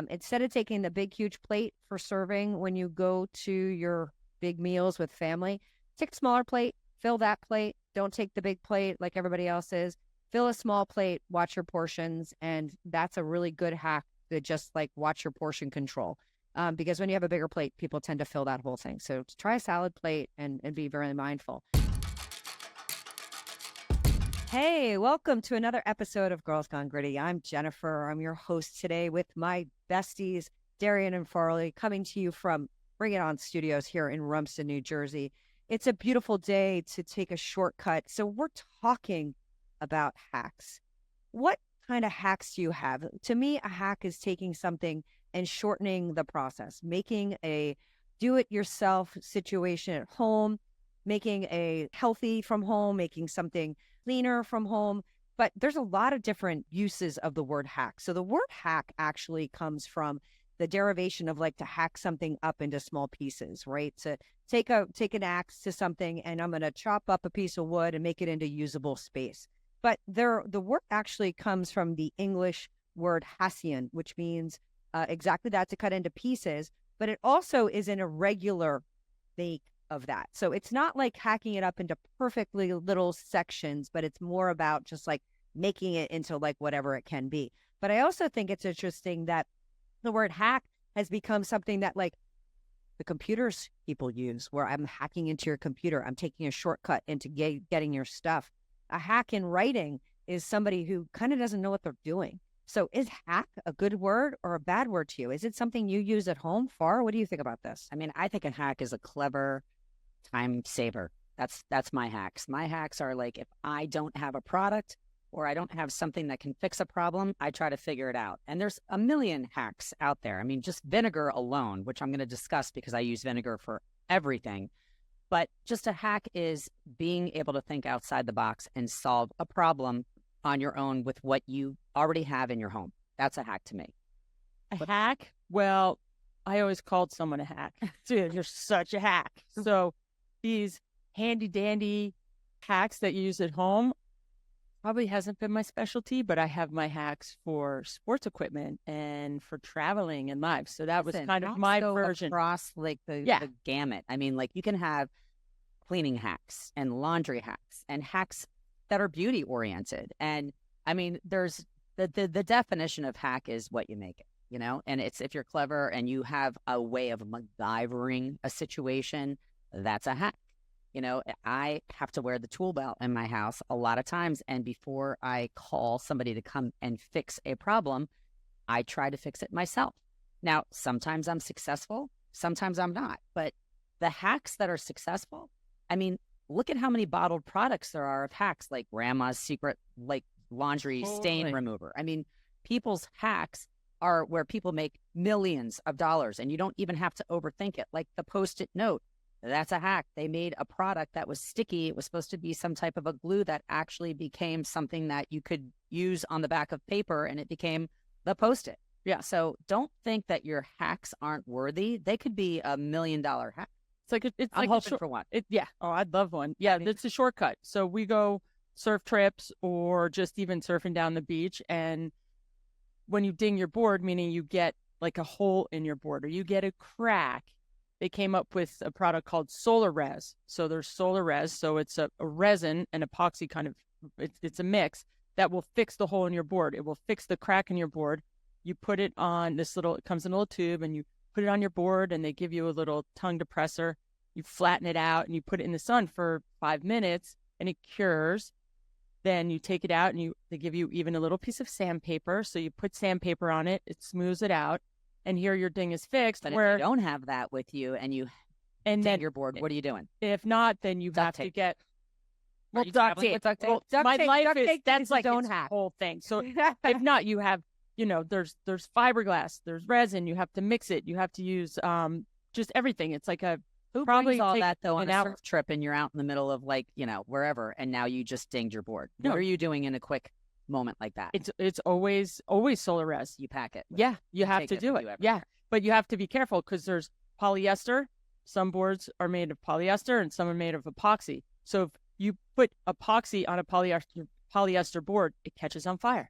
Instead of taking the big, huge plate for serving when you go to your big meals with family, take a smaller plate, fill that plate. Don't take the big plate like everybody else is. Fill a small plate, watch your portions. And that's a really good hack to just like watch your portion control. Because when you have a bigger plate, people tend to fill that whole thing. So try a salad plate and be very mindful. Hey, welcome to another episode of Girls Gone Gritty. I'm Jennifer. I'm your host today with my besties, Darian and Farley, coming to you from Bring It On Studios here in Rumsted, New Jersey. It's a beautiful day to take a shortcut. So we're talking about hacks. What kind of hacks do you have? To me, a hack is taking something and shortening the process, making a do-it-yourself situation at home, making a healthy from home, making something cleaner from home. But there's a lot of different uses of the word hack. So the word hack actually comes from the derivation of like to hack something up into small pieces, right? To take an axe to something and I'm going to chop up a piece of wood and make it into usable space. But the word actually comes from the English word hassian, which means exactly that, to cut into pieces. But it also is an irregular make of that. So it's not like hacking it up into perfectly little sections, but it's more about just like making it into like whatever it can be. But I also think it's interesting that the word hack has become something that like the computers people use, where I'm hacking into your computer. I'm taking a shortcut into getting your stuff. A hack in writing is somebody who kind of doesn't know what they're doing. So is hack a good word or a bad word to you? Is it something you use at home, Far? What do you think about this? I mean, I think a hack is a clever time saver. That's my hacks. My hacks are like if I don't have a product or I don't have something that can fix a problem, I try to figure it out. And there's a million hacks out there. I mean, just vinegar alone, which I'm going to discuss because I use vinegar for everything. But just a hack is being able to think outside the box and solve a problem on your own with what you already have in your home. That's a hack to me. A hack? Well, I always called someone a hack. Dude, you're such a hack. So these handy dandy hacks that you use at home probably hasn't been my specialty, but I have my hacks for sports equipment and for traveling and life. So that was kind of my version. Across like the gamut. I mean, like you can have cleaning hacks and laundry hacks and hacks that are beauty oriented. And I mean, there's the definition of hack is what you make it, you know, and it's if you're clever and you have a way of MacGyvering a situation, that's a hack. You know, I have to wear the tool belt in my house a lot of times. And before I call somebody to come and fix a problem, I try to fix it myself. Now, sometimes I'm successful, sometimes I'm not. But the hacks that are successful, I mean, look at how many bottled products there are of hacks like Grandma's Secret, like laundry stain remover. I mean, people's hacks are where people make millions of dollars and you don't even have to overthink it. Like the Post-it note. That's a hack. They made a product that was sticky. It was supposed to be some type of a glue that actually became something that you could use on the back of paper, and it became the Post-it. Yeah. So don't think that your hacks aren't worthy. They could be $1 million hack. It's like I'm like hoping for one. Oh, I'd love one. Yeah, it's a shortcut. So we go surf trips or just even surfing down the beach, and when you ding your board, meaning you get like a hole in your board or you get a crack, they came up with a product called Solarez. So there's Solarez. So it's a resin and epoxy kind of, it's a mix that will fix the hole in your board. It will fix the crack in your board. You put it on it comes in a little tube and you put it on your board and they give you a little tongue depressor. You flatten it out and you put it in the sun for 5 minutes and it cures. Then you take it out and they give you even a little piece of sandpaper. So you put sandpaper on it, it smooths it out. And here your ding is fixed. But if you don't have that with you and then your board, what are you doing? If not, then you have to get duct tape. My life is that's like its hack whole thing. So if not, you have there's fiberglass, there's resin. You have to mix it. You have to use just everything. It's like who brings all that though on a surf trip and you're out in the middle of like wherever and now you just dinged your board. What are you doing in a quick moment like that? It's always Solarez. You pack it. Yeah, you have to do it. Yeah, but you have to be careful because there's polyester. Some boards are made of polyester and some are made of epoxy. So if you put epoxy on a polyester board, it catches on fire.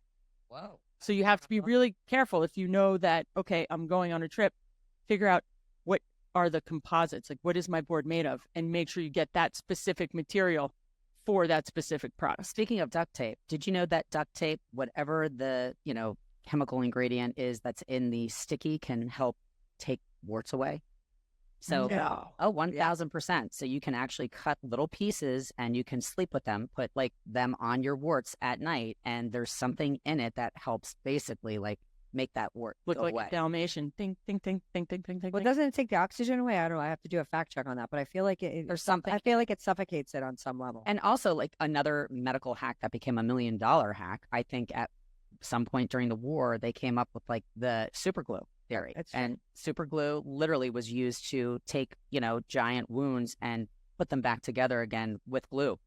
Whoa. So you have to be really careful if you know that, okay, I'm going on a trip, figure out what are the composites, like what is my board made of, and make sure you get that specific material for that specific product. Speaking of duct tape, did you know that duct tape, whatever the, chemical ingredient is that's in the sticky, can help take warts away? So, No. 1000%. So you can actually cut little pieces and you can sleep with them, put like them on your warts at night. And there's something in it that helps basically like make that wart Look go like away. a Dalmatian. Ding, ding, ding, ding, ding, ding, ding. Well, doesn't it take the oxygen away? I don't know. I have to do a fact check on that, but I feel like There's something. I feel like it suffocates it on some level. And also like another medical hack that became $1 million hack. I think at some point during the war, they came up with like the super glue theory. And super glue literally was used to take, giant wounds and put them back together again with glue.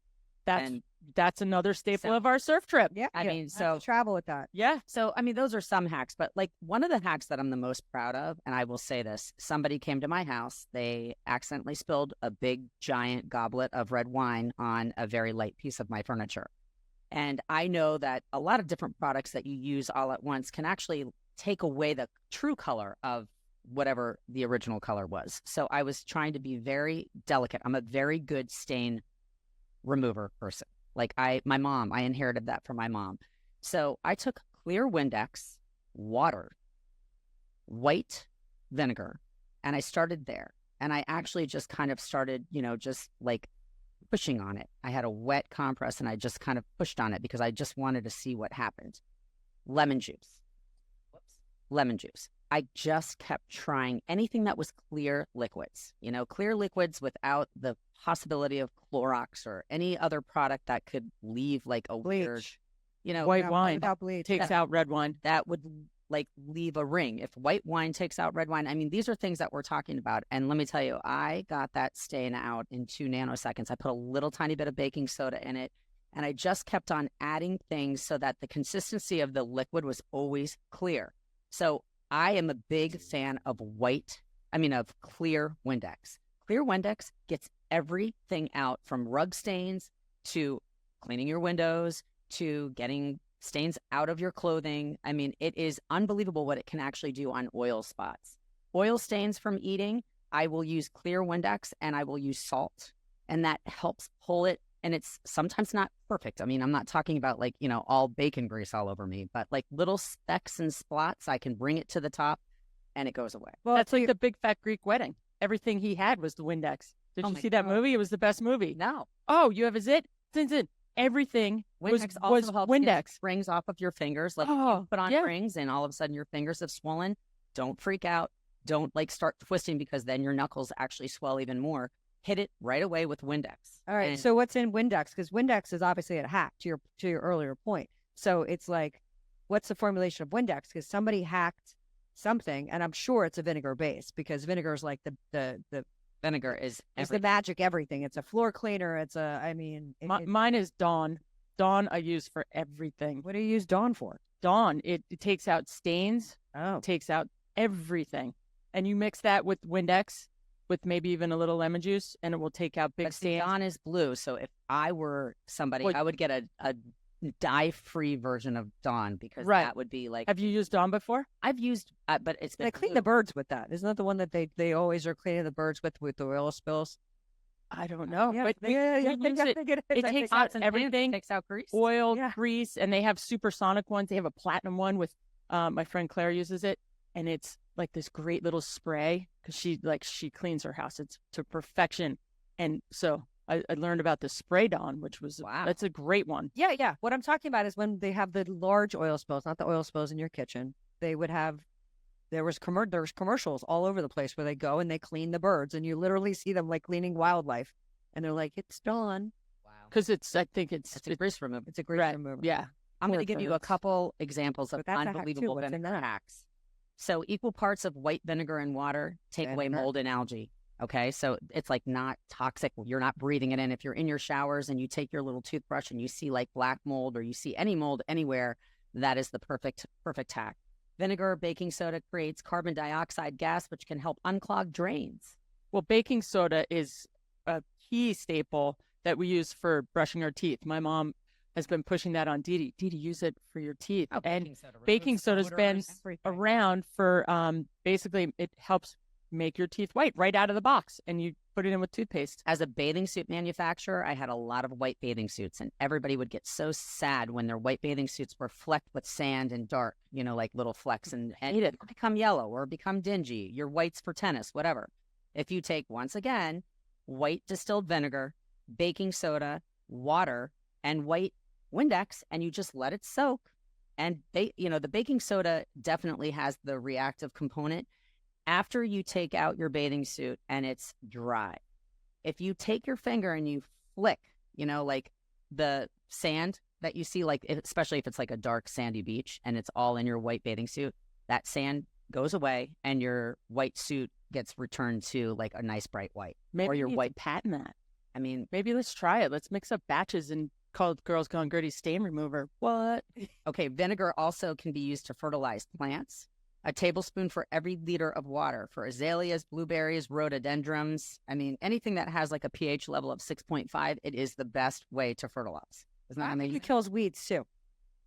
That's another staple of our surf trip. Yeah. I mean, so travel with that. Yeah. So, I mean, those are some hacks, but like one of the hacks that I'm the most proud of, and I will say this, somebody came to my house, they accidentally spilled a big giant goblet of red wine on a very light piece of my furniture. And I know that a lot of different products that you use all at once can actually take away the true color of whatever the original color was. So I was trying to be very delicate. I'm a very good stain remover person. Like I inherited that from my mom. So I took clear Windex, water, white vinegar, and I started there. And I actually just kind of started, just like pushing on it. I had a wet compress and I just kind of pushed on it because I just wanted to see what happened. Lemon juice. I just kept trying anything that was clear liquids, clear liquids without the possibility of Clorox or any other product that could leave like a weird, white wine bleach. takes out red wine. That would like leave a ring. If white wine takes out red wine, I mean, these are things that we're talking about. And let me tell you, I got that stain out in 2 nanoseconds. I put a little tiny bit of baking soda in it, and I just kept on adding things so that the consistency of the liquid was always clear. So I am a big fan of clear Windex. Clear Windex gets everything out from rug stains to cleaning your windows to getting stains out of your clothing. I mean, it is unbelievable what it can actually do on oil spots. Oil stains from eating, I will use clear Windex and I will use salt, and that helps pull it. And it's sometimes not perfect. I mean, I'm not talking about like, all bacon grease all over me, but like little specks and splots, I can bring it to the top and it goes away. Well, that's like the Big Fat Greek Wedding. Everything he had was the Windex. Did you see that movie? It was the best movie. No. Oh, you have a zit? Zin. Everything Windex was helps Windex. Rings off of your fingers. Like you put on rings and all of a sudden your fingers have swollen. Don't freak out. Don't like start twisting because then your knuckles actually swell even more. Hit it right away with Windex. All right. So what's in Windex? Because Windex is obviously a hack to your earlier point. So it's like, what's the formulation of Windex? Because somebody hacked something, and I'm sure it's a vinegar base because vinegar is like the vinegar is the magic everything. It's a floor cleaner. It's mine is Dawn. Dawn I use for everything. What do you use Dawn for? Dawn. It takes out stains. Oh, takes out everything, and you mix that with Windex, with maybe even a little lemon juice, and it will take out big stains. Dawn is blue, so if I were somebody, I would get a dye-free version of Dawn because that would be like. Have you used Dawn before? I've used, but it's been. They clean the birds with that. Isn't that the one that they always are cleaning the birds with the oil spills? I don't know. Yeah, but it takes out everything. Takes out grease, oil, grease, and they have supersonic ones. They have a platinum one with my friend Claire uses it, and it's like this great little spray because she cleans her house. It's to perfection. And so I learned about the spray Dawn, which was that's a great one. Yeah. What I'm talking about is when they have the large oil spills, not the oil spills in your kitchen. They would have there's commercials all over the place where they go and they clean the birds, and you literally see them like cleaning wildlife, and they're like, "It's Dawn." Wow. Because it's a grease remover. It's a grease remover. Yeah. I'm going to give you a couple examples of unbelievable vinegar hacks. So equal parts of white vinegar and water take away mold and algae. Okay, so it's like not toxic. You're not breathing it in. If you're in your showers and you take your little toothbrush and you see like black mold or you see any mold anywhere, that is the perfect hack. Vinegar, baking soda creates carbon dioxide gas, which can help unclog drains. Well, baking soda is a key staple that we use for brushing our teeth. My mom has been pushing that on Dee Dee. Use it for your teeth. Oh, and baking soda's been around for basically it helps make your teeth white right out of the box, and you put it in with toothpaste. As a bathing suit manufacturer, I had a lot of white bathing suits, and everybody would get so sad when their white bathing suits were flecked with sand and dark, like little flecks, and it become yellow or become dingy. Your whites for tennis, whatever. If you take, once again, white distilled vinegar, baking soda, water, and white Windex, and you just let it soak, and the baking soda definitely has the reactive component. After you take out your bathing suit and it's dry, if you take your finger and you flick, like the sand that you see, like especially if it's like a dark sandy beach and it's all in your white bathing suit, that sand goes away and your white suit gets returned to like a nice bright white. Maybe or your white patent that. I mean, maybe let's try it. Let's mix up batches and call it Girls Gone Gritty Stain Remover. What? Okay, vinegar also can be used to fertilize plants. A tablespoon for every liter of water for azaleas, blueberries, rhododendrons. I mean, anything that has like a pH level of 6.5, it is the best way to fertilize. Isn't that amazing? It kills weeds too.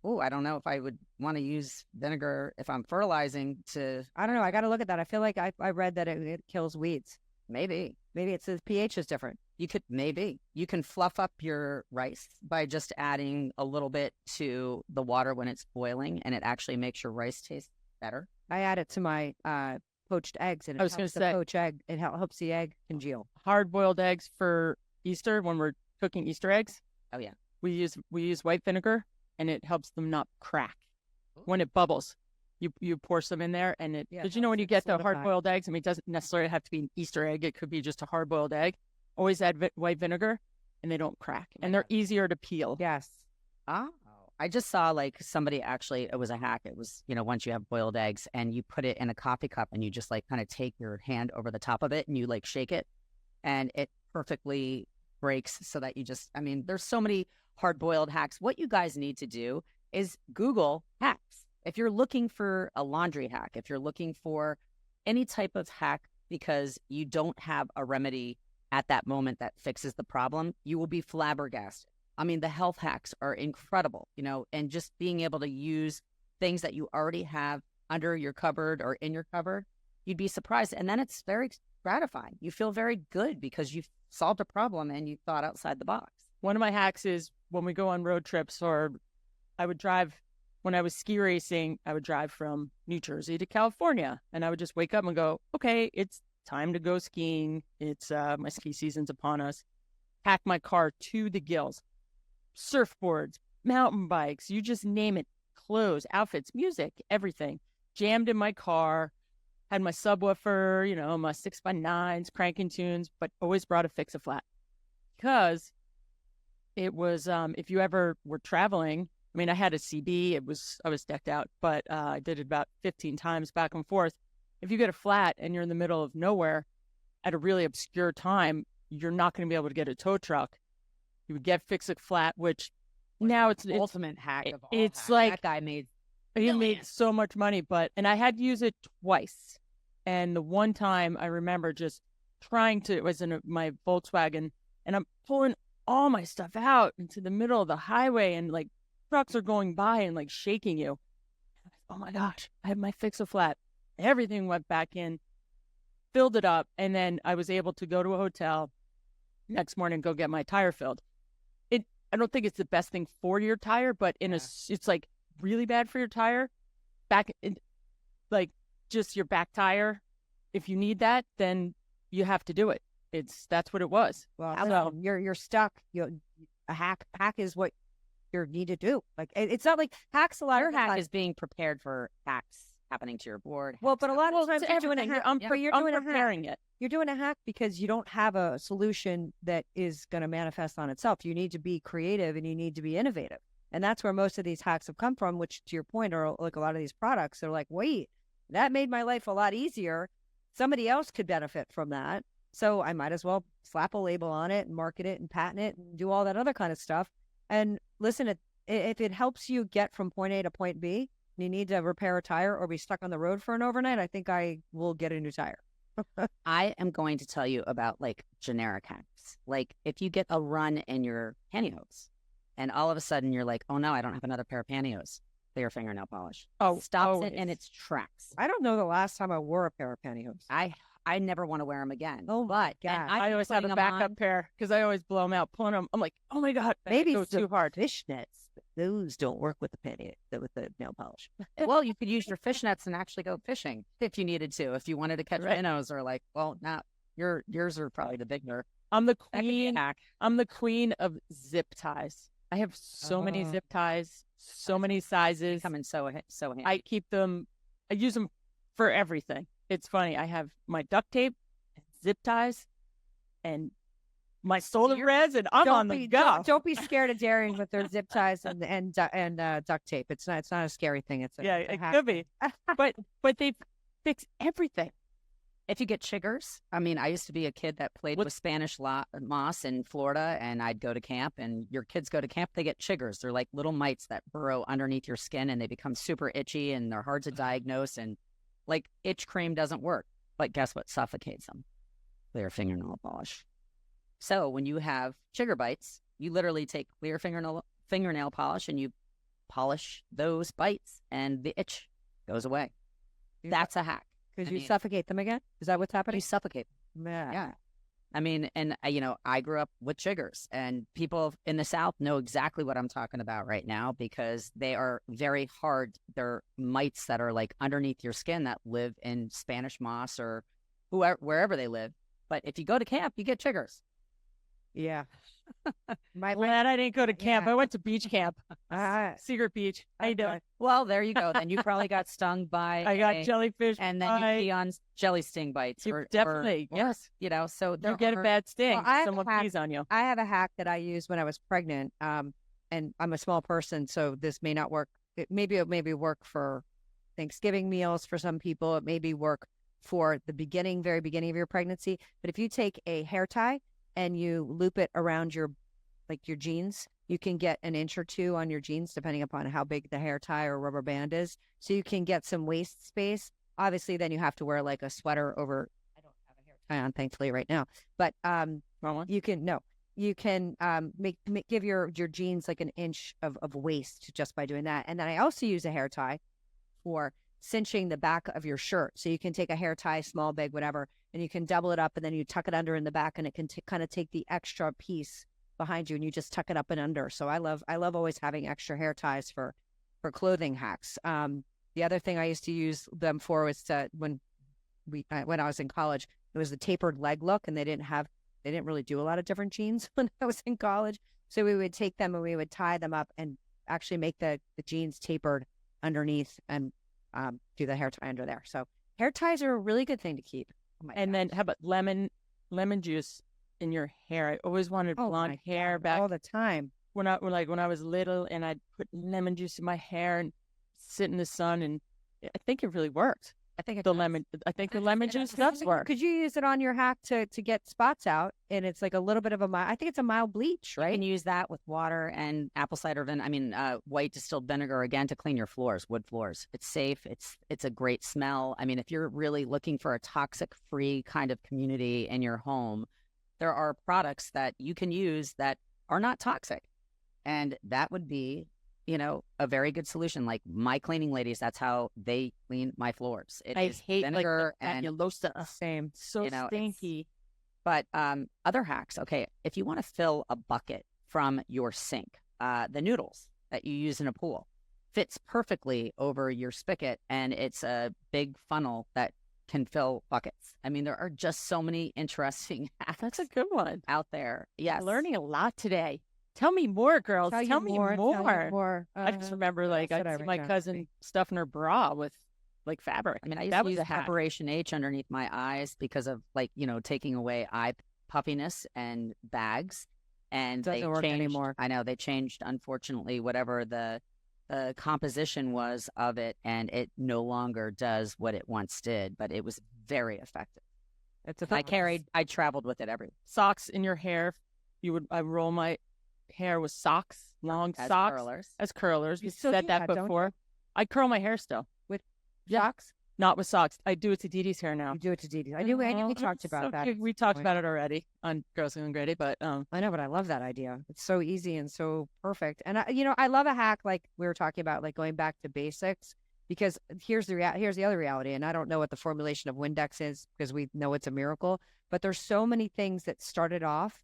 Oh, I don't know if I would want to use vinegar if I'm fertilizing to... I don't know. I got to look at that. I feel like I read that it kills weeds. Maybe it's the pH is different. You can fluff up your rice by just adding a little bit to the water when it's boiling, and it actually makes your rice taste better. I add it to my poached eggs, and it helps the poached egg. It helps the egg congeal. Hard-boiled eggs for Easter when we're cooking Easter eggs. Oh yeah, we use white vinegar, and it helps them not crack when it bubbles. You pour some in there, and because when you get the hard-boiled eggs, I mean, it doesn't necessarily have to be an Easter egg. It could be just a hard-boiled egg. Always add white vinegar, and they don't crack, and they're easier to peel. Yes. Oh, I just saw like somebody actually, it was a hack. It was, once you have boiled eggs and you put it in a coffee cup and you just like kind of take your hand over the top of it and you like shake it and it perfectly breaks so that there's so many hard-boiled hacks. What you guys need to do is Google hacks. If you're looking for a laundry hack, if you're looking for any type of hack because you don't have a remedy at that moment that fixes the problem, you will be flabbergasted. I mean, the health hacks are incredible, and just being able to use things that you already have under your cupboard or in your cupboard, you'd be surprised. And then it's very gratifying. You feel very good because you've solved a problem and you thought outside the box. One of my hacks is when we go on road trips, or I would drive, when I was ski racing, I would drive from New Jersey to California, and I would just wake up and go, okay, it's time to go skiing. It's my ski season's upon us. Pack my car to the gills. Surfboards, mountain bikes, you just name it, clothes, outfits, music, everything. Jammed in my car, had my subwoofer, my 6x9s, cranking tunes, but always brought a Fix-A-Flat. Because it was, if you ever were traveling, I mean, I had a CB, I was decked out, but I did it about 15 times back and forth. If you get a flat and you're in the middle of nowhere at a really obscure time, you're not going to be able to get a tow truck. You would get Fix-A-Flat, which now it's the ultimate hack of all it's hacks. like that guy made so much money, and I had to use it twice. And the one time I remember just trying to, it was in my Volkswagen, and I'm pulling all my stuff out into the middle of the highway, and like trucks are going by and like shaking you. Oh my gosh, I have my Fix-A-Flat. Everything went back in, filled it up, and then I was able to go to a hotel next morning and go get my tire filled. I don't think it's the best thing for your tire, but it's like really bad for your tire. Like just your back tire. If you need that, then you have to do it. That's what it was. Well, so you're stuck. A hack is what you need to do. Like it's not like hacks. A lot your of hack is being prepared for hacks happening to your board. Well, but a lot of times you're doing a hack. You're preparing it. You're doing a hack because you don't have a solution that is going to manifest on itself. You need to be creative and you need to be innovative. And that's where most of these hacks have come from, which to your point are like a lot of these products. They're like, wait, that made my life a lot easier. Somebody else could benefit from that. So I might as well slap a label on it and market it and patent it and do all that other kind of stuff. And listen, if it helps you get from point A to point B, and you need to repair a tire or be stuck on the road for an overnight, I think I will get a new tire. I am going to tell you about like generic hacks. Like if you get a run in your pantyhose, and all of a sudden you're like, oh no, I don't have another pair of pantyhose. Clear fingernail polish. Oh, stops it in its tracks. I don't know the last time I wore a pair of pantyhose. I never want to wear them again. Oh, but God. I always have a backup pair because I always blow them out, pulling them. I'm like, oh my God, maybe go too hard. Fishnets. Those don't work with with the nail polish. Well, you could use your fishnets and actually go fishing if you needed to. If you wanted to catch minnows, or like, well, now yours are probably the bigger. I'm the queen. I'm the queen of zip ties. I have so many zip ties, so many sizes. Come in so handy. I keep them. I use them for everything. It's funny. I have my duct tape, zip ties, and my Solarez, and I'm on the go. Don't be scared of Darian with their zip ties and duct tape. It's not a scary thing. It's it could be, but they fix everything. If you get chiggers, I mean, I used to be a kid that played with Spanish moss in Florida, and I'd go to camp, and your kids go to camp, they get chiggers. They're like little mites that burrow underneath your skin, and they become super itchy, and they're hard to diagnose, and like itch cream doesn't work. But guess what suffocates them? Clear fingernail polish. So when you have chigger bites, you literally take clear fingernail polish and you polish those bites, and the itch goes away. That's a hack. Because you suffocate them again? Is that what's happening? You suffocate them. Yeah. I mean, and, I grew up with chiggers, and people in the South know exactly what I'm talking about right now because they are very hard. They're mites that are like underneath your skin that live in Spanish moss or wherever they live. But if you go to camp, you get chiggers. Yeah. Glad I didn't go to camp. I went to beach camp. Secret Beach. How you doing? Well, there you go. Then you probably got stung by I got jellyfish. And then you pee on jelly sting bites. Definitely. Yes. So you get a bad sting. Someone pees on you. I have a hack that I used when I was pregnant. And I'm a small person, so this may not work. It maybe work for Thanksgiving meals for some people. It maybe work for the very beginning of your pregnancy. But if you take a hair tie and you loop it around your jeans, you can get an inch or two on your jeans, depending upon how big the hair tie or rubber band is. So you can get some waist space. Obviously, then you have to wear like a sweater over. I don't have a hair tie on, thankfully, right now. But you can give your jeans like an inch of waist just by doing that. And then I also use a hair tie for cinching the back of your shirt. So you can take a hair tie, small, big, whatever, and you can double it up, and then you tuck it under in the back, and it can kind of take the extra piece behind you, and you just tuck it up and under. So I love always having extra hair ties for clothing hacks. The other thing I used to use them for was when I was in college, it was the tapered leg look, and they didn't really do a lot of different jeans when I was in college. So we would take them and we would tie them up and actually make the jeans tapered underneath and do the hair tie under there. So hair ties are a really good thing to keep. Then how about lemon juice in your hair? I always wanted blonde hair back all the time. When I was little, and I'd put lemon juice in my hair and sit in the sun, and I think it really worked. I think the lemon juice does work. Could you use it on your hack to get spots out? And it's like a little bit of I think it's a mild bleach, right? You can use that with water and apple cider white distilled vinegar again to clean your floors, wood floors. It's safe. It's a great smell. I mean, if you're really looking for a toxic-free kind of community in your home, there are products that you can use that are not toxic, and that would be a very good solution. Like my cleaning ladies, that's how they clean my floors. I hate vinegar and same. So stinky. But other hacks. Okay, if you want to fill a bucket from your sink, the noodles that you use in a pool fits perfectly over your spigot, and it's a big funnel that can fill buckets. I mean, there are just so many interesting hacks. That's a good one out there. Yes, I'm learning a lot today. Tell me more, girls. Tell me more. I just remember, I see my cousin stuffing her bra with fabric. I mean, I used to use Operation H underneath my eyes because of taking away eye puffiness and bags. And it doesn't work anymore. I know they changed, unfortunately, whatever the composition was of it, and it no longer does what it once did. But it was very effective. I traveled with it everywhere. Socks in your hair. I roll my hair with socks, socks curlers. As curlers. You said that before. I curl my hair still with socks. Not with socks. I do it to Dee Dee's hair now. You do it to Dee Dee. I knew we talked about that. We talked about it already on Girls Gone Gritty, but I know, but I love that idea. It's so easy and so perfect. And I love a hack like we were talking about, like going back to basics. Because here's the other reality, and I don't know what the formulation of Windex is because we know it's a miracle. But there's so many things that started off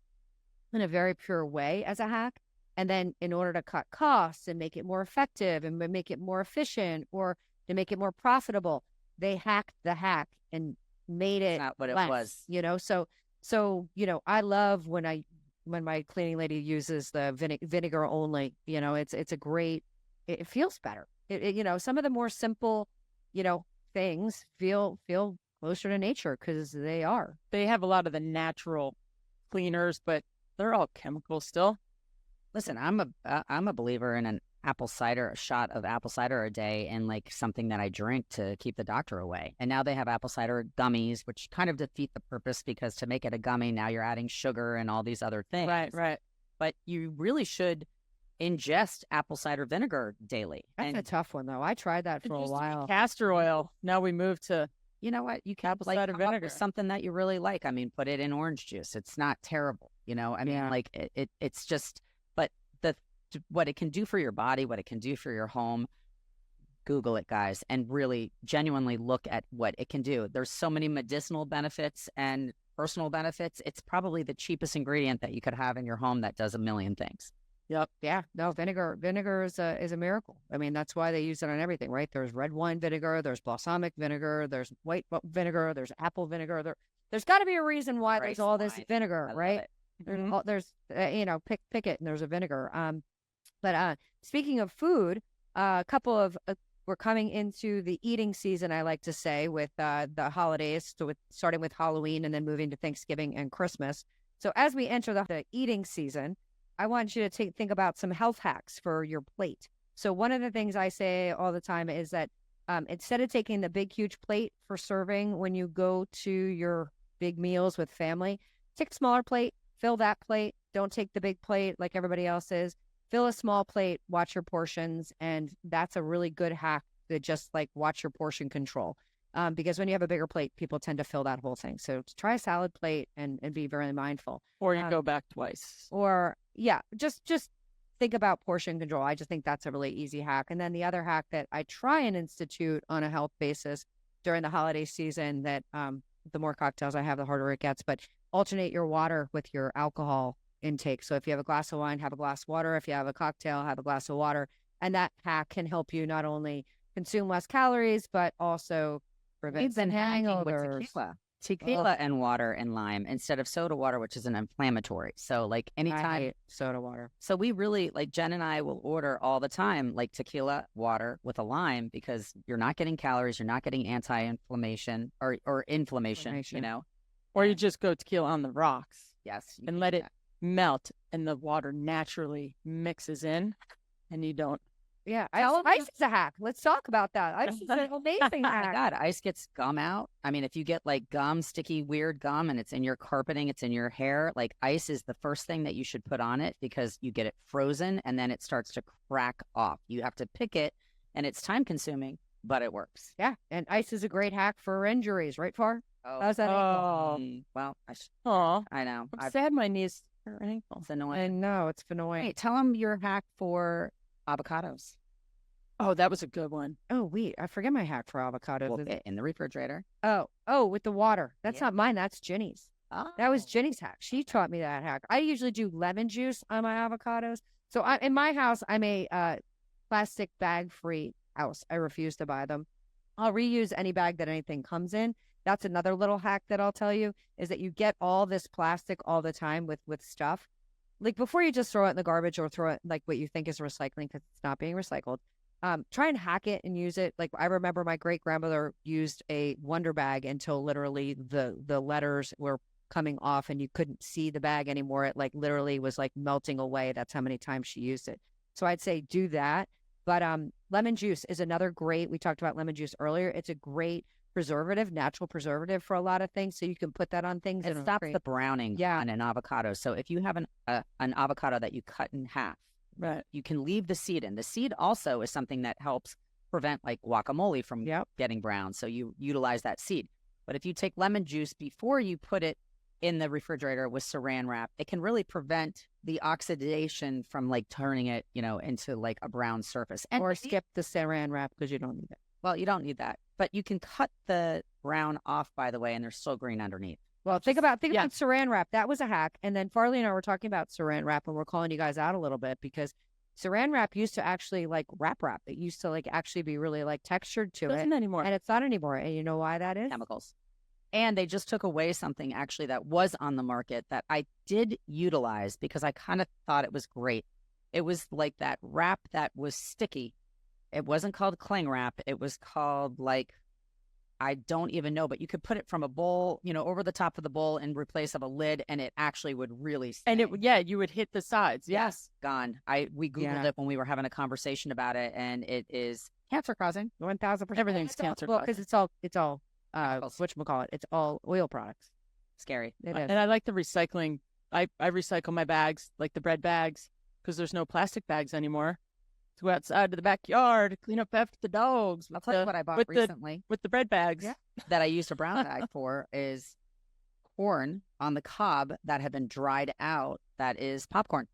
in a very pure way as a hack, and then in order to cut costs and make it more effective and make it more efficient or to make it more profitable, they hacked the hack and made it not what it less, was. So I love when my cleaning lady uses the vinegar only. It's a great. It feels better. Some of the more simple, things feel closer to nature because they are. They have a lot of the natural cleaners, but they're all chemicals still. Listen, I'm a believer in a shot of apple cider a day, and like something that I drink to keep the doctor away. And now they have apple cider gummies, which kind of defeat the purpose because to make it a gummy, now you're adding sugar and all these other things. Right. But you really should ingest apple cider vinegar daily. That's a tough one, though. I tried that for a while. Castor oil. Now we move to, you know what? You can apple cider vinegar. Something that you really like. I mean, put it in orange juice. It's not terrible. Like it's just, but what it can do for your body, what it can do for your home, Google it, guys, and really genuinely look at what it can do. There's so many medicinal benefits and personal benefits. It's probably the cheapest ingredient that you could have in your home that does a million things. Yep. Yeah. No, vinegar is a miracle. I mean, that's why they use it on everything, right? There's red wine vinegar, there's balsamic vinegar, there's white vinegar, there's apple vinegar. There's got to be a reason why there's all this vinegar, right? There's pick it and there's a vinegar. But speaking of food, we're coming into the eating season, I like to say, with the holidays, so starting with Halloween and then moving to Thanksgiving and Christmas. So as we enter the eating season, I want you to think about some health hacks for your plate. So one of the things I say all the time is that instead of taking the big, huge plate for serving when you go to your big meals with family, take a smaller plate, fill that plate. Don't take the big plate like everybody else is. Fill a small plate, watch your portions, and that's a really good hack to just like watch your portion control. Because when you have a bigger plate, people tend to fill that whole thing. So try a salad plate and be very mindful. Or you go back twice. Or just think about portion control. I just think that's a really easy hack. And then the other hack that I try and institute on a health basis during the holiday season, that the more cocktails I have, the harder it gets, but alternate your water with your alcohol intake. So if you have a glass of wine, have a glass of water. If you have a cocktail, have a glass of water. And that hack can help you not only consume less calories, but also prevent hangovers. Tequila and water and lime instead of soda water, which is an inflammatory. So like anytime I hate soda water. So we really, like Jen and I will order all the time, like tequila water with a lime, because you're not getting calories, you're not getting anti-inflammation or inflammation, Or you just go tequila on the rocks. Yes. And let it melt and the water naturally mixes in and you don't. Yeah, ice is a hack. Let's talk about that. Ice is an amazing hack. Oh my God, ice gets gum out. I mean, if you get like gum, sticky, weird gum, and it's in your carpeting, it's in your hair, like ice is the first thing that you should put on it because you get it frozen and then it starts to crack off. You have to pick it and it's time consuming, but it works. Yeah, and ice is a great hack for injuries, right, Far? Oh, how's that? Well, I know. I'm sad my knees or ankle. It's annoying. I know, it's annoying. Hey, tell them your hack for avocados. Oh, that was a good one. Oh, wait, I forget my hack for avocados. Well, in the refrigerator. Oh, with the water. That's not mine. That's Ginny's. Oh. That was Ginny's hack. She taught me that hack. I usually do lemon juice on my avocados. So in my house, I'm a plastic bag-free house. I refuse to buy them. I'll reuse any bag that anything comes in. That's another little hack that I'll tell you, is that you get all this plastic all the time with stuff. Like before you just throw it in the garbage or throw it like what you think is recycling because it's not being recycled. Try and hack it and use it. Like I remember my great grandmother used a Wonder Bag until literally the letters were coming off and you couldn't see the bag anymore. It like literally was like melting away. That's how many times she used it. So I'd say do that. But lemon juice is another great. We talked about lemon juice earlier. It's a great preservative, natural preservative for a lot of things. So you can put that on things. It stops the browning on an avocado. So if you have an avocado that you cut in half, right, you can leave the seed in. The seed also is something that helps prevent like guacamole from Yep. getting brown. So you utilize that seed. But if you take lemon juice before you put it in the refrigerator with saran wrap, it can really prevent the oxidation from like turning it, into like a brown surface. And Or skip the saran wrap because you don't need it. well, you don't need that, but you can cut the brown off, by the way, and they're still green underneath. Well, think about yeah. saran wrap. That was a hack. And then Farley and I were talking about saran wrap, and we're calling you guys out a little bit because saran wrap used to actually like wrap. It used to like actually be really like textured to Doesn't it. anymore. And it's not anymore. And you know why that is? Chemicals. And they just took away something actually that was on the market that I did utilize because I kind of thought it was great. It was like that wrap that was sticky. It wasn't called cling wrap. It was called like, I don't even know, but you could put it from a bowl, over the top of the bowl in replace of a lid, and it actually would really stay. And you would hit the sides. Yes, gone. We Googled it when we were having a conversation about it, and it is cancer causing. 1000%. Everything's cancer. Well, because it's all whatchamacallit, it's all oil products. Scary. It is. And I like the recycling. I recycle my bags, like the bread bags, because there's no plastic bags anymore. To go outside to the backyard, clean up after the dogs. I'll tell you what I bought recently with the bread bags. Yeah. That I used a brown bag for is corn on the cob that had been dried out. That is popcorn.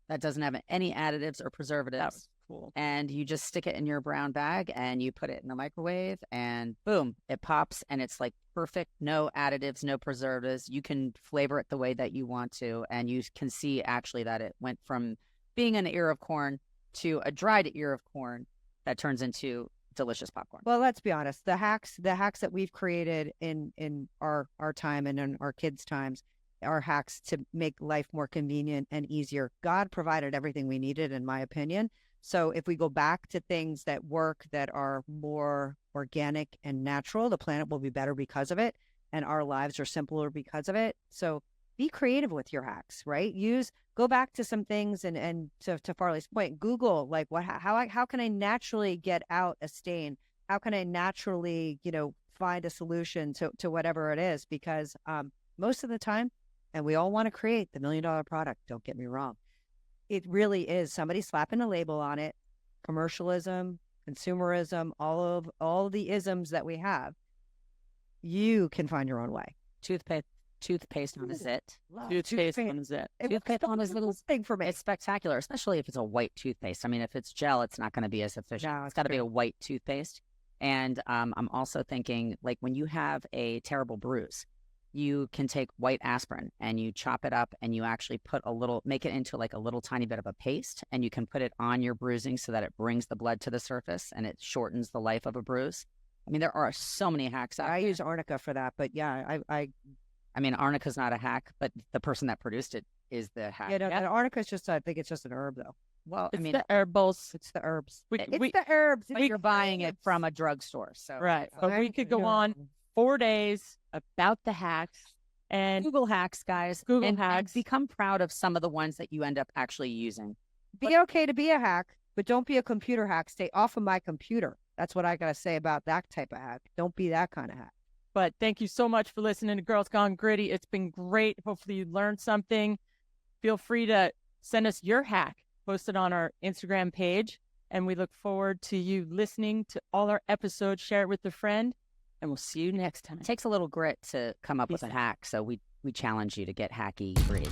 That doesn't have any additives or preservatives. That was cool. And you just stick it in your brown bag and you put it in the microwave and boom, it pops and it's like perfect. No additives, no preservatives. You can flavor it the way that you want to. And you can see actually that it went from being an ear of corn to a dried ear of corn that turns into delicious popcorn. Well, let's be honest. The hacks that we've created in our time and in our kids' times are hacks to make life more convenient and easier. God provided everything we needed, in my opinion. So if we go back to things that work, that are more organic and natural, the planet will be better because of it, and our lives are simpler because of it. So be creative with your hacks, right? Go back to some things and to Farley's point, Google like how can I naturally get out a stain? How can I naturally, find a solution to whatever it is? Because most of the time, and we all want to create the $1 million product, don't get me wrong. It really is somebody slapping a label on it, commercialism, consumerism, all the isms that we have. You can find your own way. Toothpaste on a zit. Toothpaste on a zit. Toothpaste on a little thing for me. It's spectacular, especially if it's a white toothpaste. I mean, if it's gel, it's not going to be as efficient. No, it's got to be a white toothpaste. And I'm also thinking, like, when you have a terrible bruise, you can take white aspirin and you chop it up and you actually make it into like a little tiny bit of a paste, and you can put it on your bruising so that it brings the blood to the surface and it shortens the life of a bruise. I mean, there are so many hacks out I there. use arnica for that, but yeah, I mean, arnica's not a hack, but the person that produced it is the hack. and arnica is I think it's just an herb though. Well, It's I mean, the herbals. It's the herbs. it's the herbs. but you're buying it from a drugstore. So Right. But we could go on 4 days about the hacks and Google hacks, guys. Google and hacks. become proud of some of the ones that you end up actually using. Be okay to be a hack, but don't be a computer hack. Stay off of my computer. That's what I got to say about that type of hack. Don't be that kind of hack. But thank you so much for listening to Girls Gone Gritty. It's been great. Hopefully you learned something. Feel free to send us your hack, post it on our Instagram page. And we look forward to you listening to all our episodes. Share it with a friend. And we'll see you next time. It takes a little grit to come up with a hack. So we challenge you to get hacky gritty.